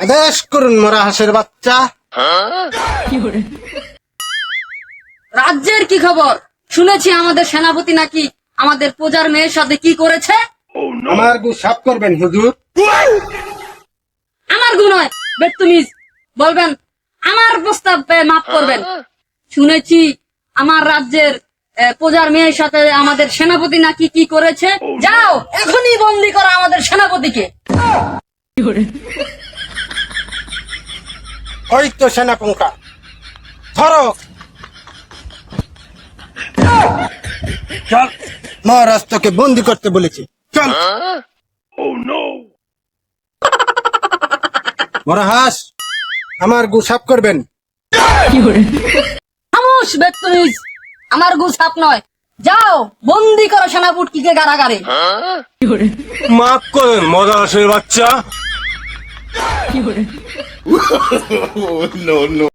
আদেশ করুন মরা হাঁসের বাচ্চা। রাজ্যের কি খবর? শুনেছি আমাদের সেনাপতি নাকি আমাদের প্রজার মেয়ের সাথে কি করেছে। আমার গু সাফ করবেন হুজুর। আমার গু নয়, বেত্তমিজ বলবেন। আমার প্রস্তাব মাফ করবেন। শুনেছি আমার রাজ্যের প্রজার মেয়ের সাথে আমাদের সেনাপতি নাকি কি করেছে। যাও এখনই বন্দি করো আমাদের সেনাপতিকে। ওই তো সেনাপঙ্কা, ধরো। চল, মহারাজ তোকে বন্দি করতে বলেছে, চল। মরা হাঁস, আমার গু সাফ করবেন। খামোশ বেত্তমিজ, আমার গু সাপ নয়। যাও বন্দি করো সেনাপতিকে কারাগারে। মাফ করেন মরা হাঁসের বাচ্চা।